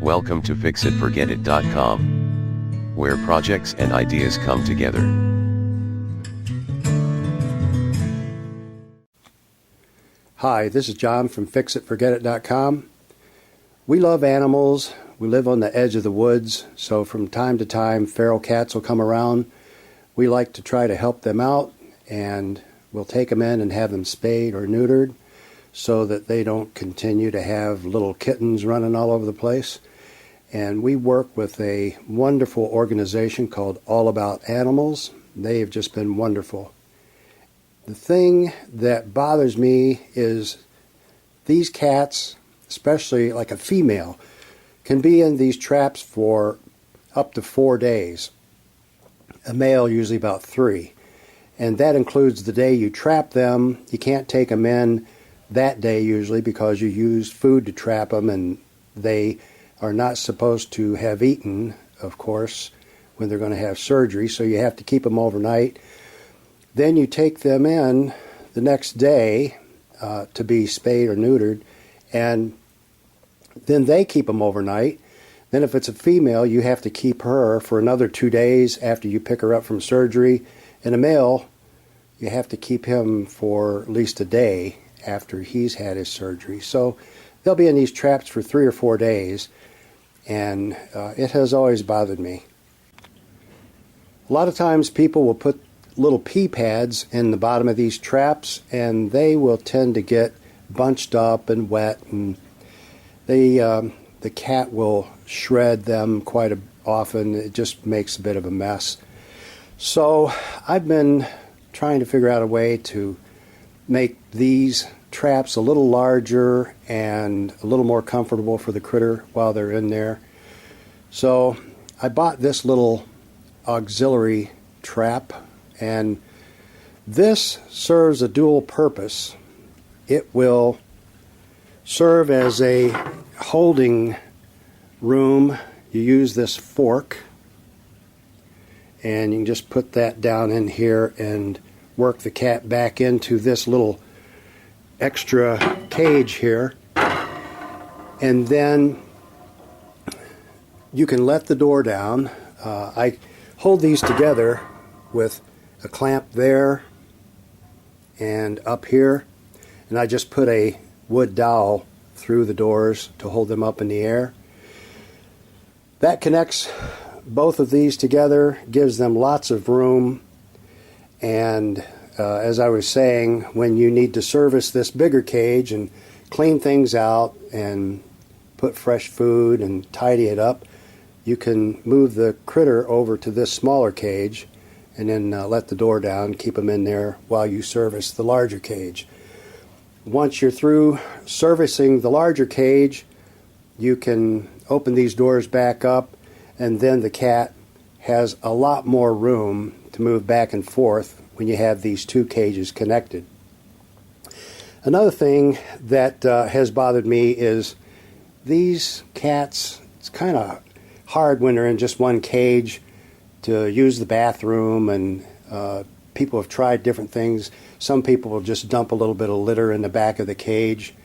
Welcome to fixitforgetit.com, where projects and ideas come together. Hi, this is John from fixitforgetit.com. We love animals. We live on the edge of the woods, so from time to time feral cats will come around. We like to try to help them out, and we'll take them in and have them spayed or neutered so that they don't continue to have little kittens running all over the place. And we work with a wonderful organization called All About Animals. They have just been wonderful. The thing that bothers me is these cats, especially like a female, can be in these traps for up to 4 days. A male usually about 3. And that includes the day you trap them. You can't take them in that day usually because you use food to trap them, and they are not supposed to have eaten, of course, when they're going to have surgery, so you have to keep them overnight. Then you take them in the next day to be spayed or neutered, and then they keep them overnight. Then if it's a female, you have to keep her for another 2 days after you pick her up from surgery. And a male, you have to keep him for at least a day after he's had his surgery. So they'll be in these traps for 3 or 4 days, and it has always bothered me. A lot of times people will put little pee pads in the bottom of these traps, and they will tend to get bunched up and wet, and the cat will shred them quite often. It just makes a bit of a mess. So I've been trying to figure out a way to make these traps a little larger and a little more comfortable for the critter while they're in there. So I bought this little auxiliary trap, and this serves a dual purpose. It will serve as a holding room. You use this fork, and you can just put that down in here and work the cat back into this little extra cage here. And then you can let the door down. I hold these together with a clamp there and up here, and I just put a wood dowel through the doors to hold them up in the air. That connects both of these together, gives them lots of room, and as I was saying, when you need to service this bigger cage and clean things out and put fresh food and tidy it up, you can move the critter over to this smaller cage and then let the door down, keep them in there while you service the larger cage. Once you're through servicing the larger cage, you can open these doors back up, and then the cat has a lot more room to move back and forth when you have these two cages connected. Another thing that has bothered me is these cats, it's kind of hard when they're in just one cage to use the bathroom, and people have tried different things. Some people will just dump a little bit of litter in the back of the cage.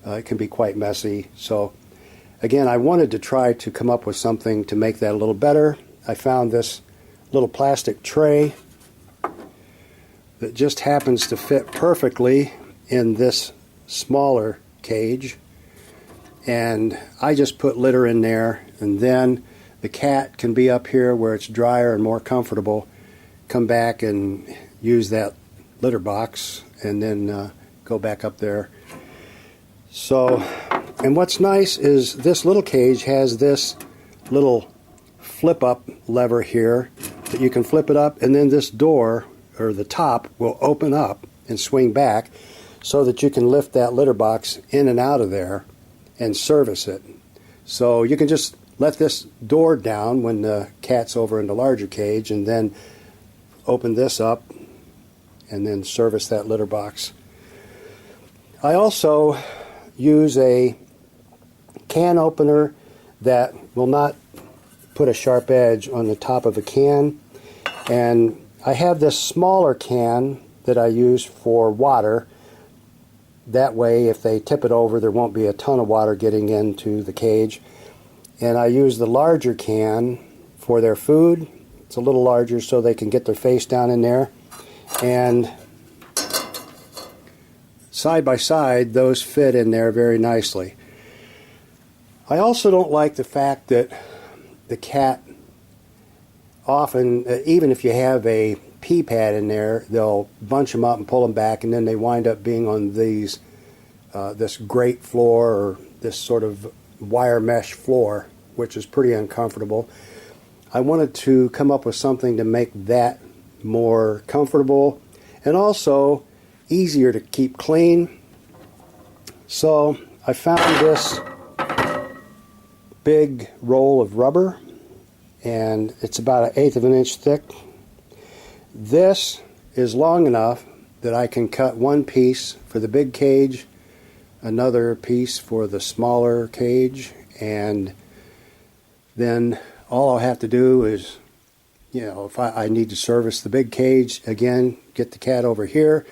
It can be quite messy. So again, I wanted to try to come up with something to make that a little better. I found this little plastic tray that just happens to fit perfectly in this smaller cage, and I just put litter in there, and then the cat can be up here where it's drier and more comfortable, come back and use that litter box, and then go back up there. So, and what's nice is this little cage has this little flip-up lever here that you can flip it up, and then this door, or the top, will open up and swing back so that you can lift that litter box in and out of there and service it. So you can just let this door down when the cat's over in the larger cage, and then open this up and then service that litter box. I also use a can opener that will not put a sharp edge on the top of a can, and I have this smaller can that I use for water. That way, if they tip it over, there won't be a ton of water getting into the cage. and I use the larger can for their food. It's a little larger so they can get their face down in there, and side by side those fit in there very nicely. I also don't like the fact that the cat often, even if you have a pee pad in there, they'll bunch them up and pull them back, and then they wind up being on these this grate floor or this sort of wire mesh floor, which is pretty uncomfortable. I wanted to come up with something to make that more comfortable and also easier to keep clean. So I found this big roll of rubber, and it's about 1/8 of an inch thick. This is long enough that I can cut one piece for the big cage, another piece for the smaller cage, and then all I'll have to do is, if I need to service the big cage, again, get the cat over here,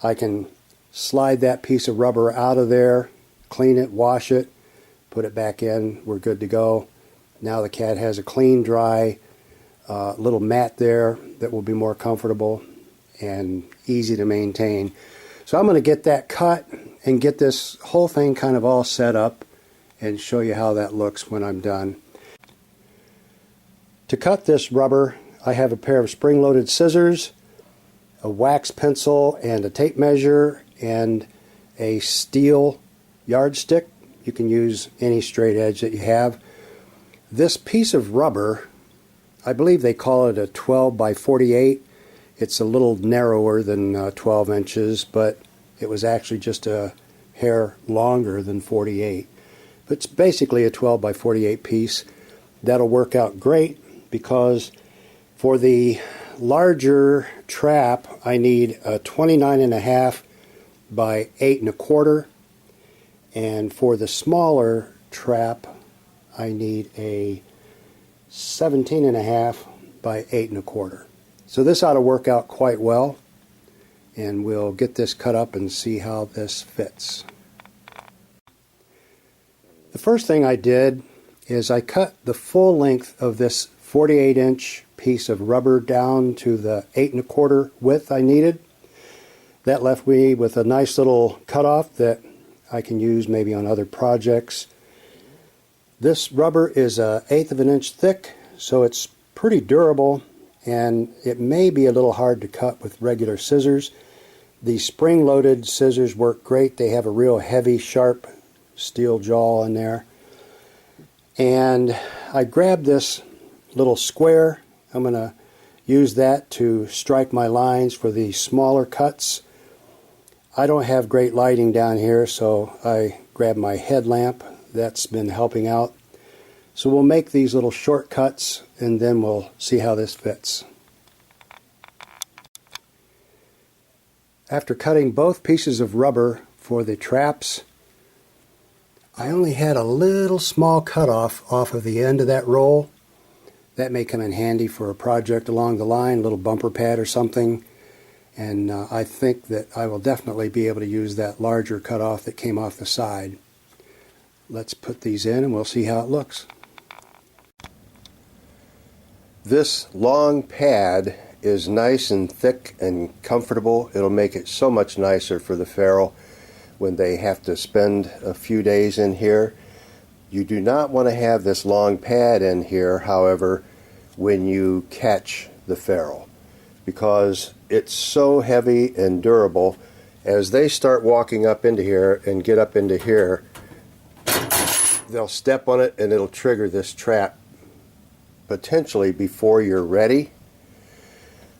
I can slide that piece of rubber out of there, clean it, wash it, put it back in, we're good to go. Now the cat has a clean, dry little mat there that will be more comfortable and easy to maintain. So I'm going to get that cut and get this whole thing kind of all set up and show you how that looks when I'm done. To cut this rubber, I have a pair of spring-loaded scissors, a wax pencil and a tape measure, and a steel yardstick. You can use any straight edge that you have. This piece of rubber, I believe they call it a 12 by 48. It's a little narrower than 12 inches, but it was actually just a hair longer than 48. But it's basically a 12 by 48 piece. That'll work out great because for the larger trap I need a 29.5 by 8.25, and for the smaller trap I need a 17.5 by 8.25. So this ought to work out quite well, and we'll get this cut up and see how this fits. The first thing I did is I cut the full length of this 48-inch piece of rubber down to the 8.25 width I needed. That left me with a nice little cutoff that I can use maybe on other projects. This rubber is 1/8 of an inch thick, so it's pretty durable, and it may be a little hard to cut with regular scissors. The spring-loaded scissors work great. They have a real heavy, sharp steel jaw in there. And I grabbed this little square. I'm going to use that to strike my lines for the smaller cuts. I don't have great lighting down here, so I grabbed my headlamp. That's been helping out. So we'll make these little shortcuts and then we'll see how this fits. After cutting both pieces of rubber for the traps, I only had a little small cutoff off of the end of that roll. That may come in handy for a project along the line, a little bumper pad or something. And I think that I will definitely be able to use that larger cutoff that came off the side. Let's put these in and we'll see how it looks. This long pad is nice and thick and comfortable. It'll make it so much nicer for the feral when they have to spend a few days in here. You do not want to have this long pad in here, however, when you catch the feral, because it's so heavy and durable. As they start walking up into here and get up into here, they'll step on it and it'll trigger this trap potentially before you're ready.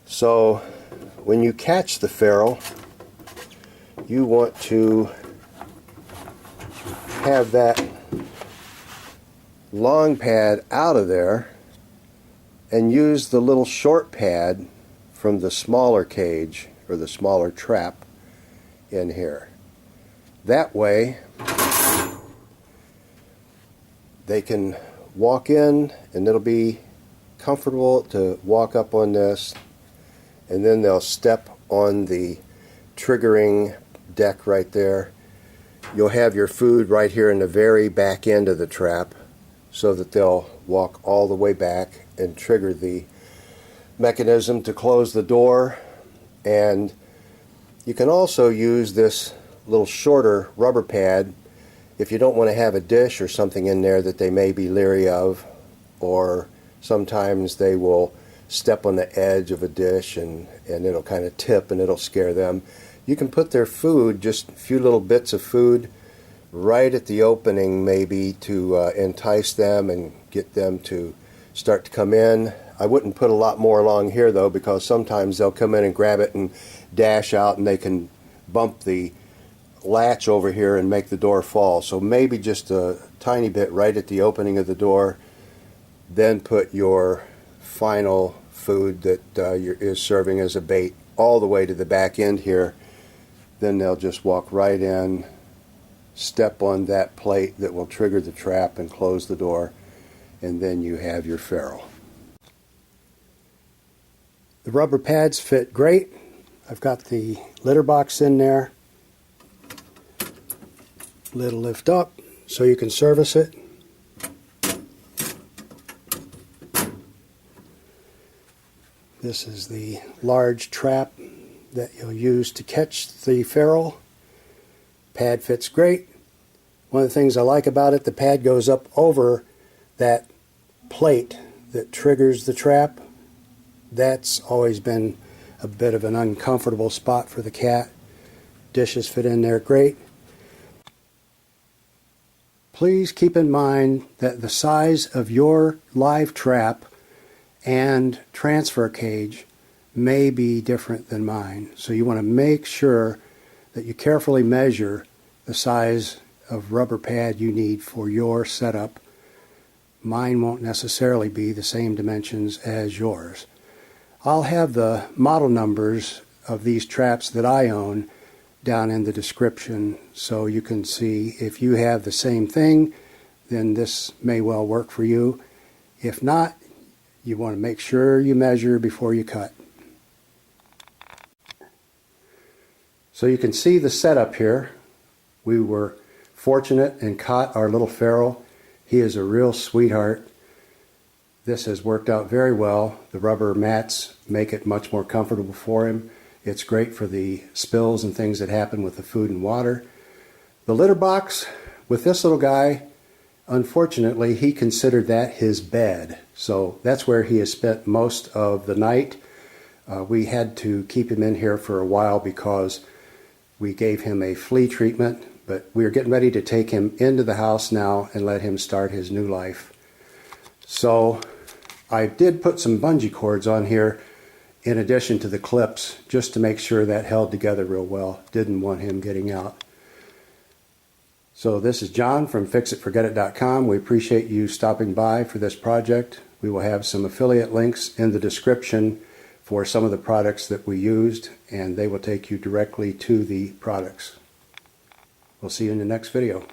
So when you catch the feral, you want to have that long pad out of there and use the little short pad from the smaller cage or the smaller trap in here. That way they can walk in and it'll be comfortable to walk up on this, and then they'll step on the triggering deck right there. You'll have your food right here in the very back end of the trap, so that they'll walk all the way back and trigger the mechanism to close the door. And you can also use this little shorter rubber pad if you don't want to have a dish or something in there that they may be leery of, or sometimes they will step on the edge of a dish and it'll kind of tip and it'll scare them. You can put their food, just a few little bits of food, right at the opening maybe to entice them and get them to start to come in. I wouldn't put a lot more along here though, because sometimes they'll come in and grab it and dash out and they can bump the latch over here and make the door fall. So maybe just a tiny bit right at the opening of the door, then put your final food that is serving as a bait all the way to the back end here. Then they'll just walk right in, step on that plate that will trigger the trap and close the door, and then you have your feral. The rubber pads fit great. I've got the litter box in there. Lid will lift up so you can service it. This is the large trap that you'll use to catch the feral. Pad fits great. One of the things I like about it, the pad goes up over that plate that triggers the trap. That's always been a bit of an uncomfortable spot for the cat. Dishes fit in there great. Please keep in mind that the size of your live trap and transfer cage may be different than mine. So you want to make sure that you carefully measure the size of rubber pad you need for your setup. Mine won't necessarily be the same dimensions as yours. I'll have the model numbers of these traps that I own down in the description so you can see if you have the same thing, then this may well work for you. If not, you want to make sure you measure before you cut. So you can see the setup here. We were fortunate and caught our little feral. He is a real sweetheart. This has worked out very well. The rubber mats make it much more comfortable for him. It's great for the spills and things that happen with the food and water. The litter box with this little guy, unfortunately, he considered that his bed. So that's where he has spent most of the night. We had to keep him in here for a while because we gave him a flea treatment, but we are getting ready to take him into the house now and let him start his new life. So I did put some bungee cords on here in addition to the clips, just to make sure that held together real well. Didn't want him getting out. So this is John from FixItForgetIt.com. We appreciate you stopping by for this project. We will have some affiliate links in the description for some of the products that we used, and they will take you directly to the products. We'll see you in the next video.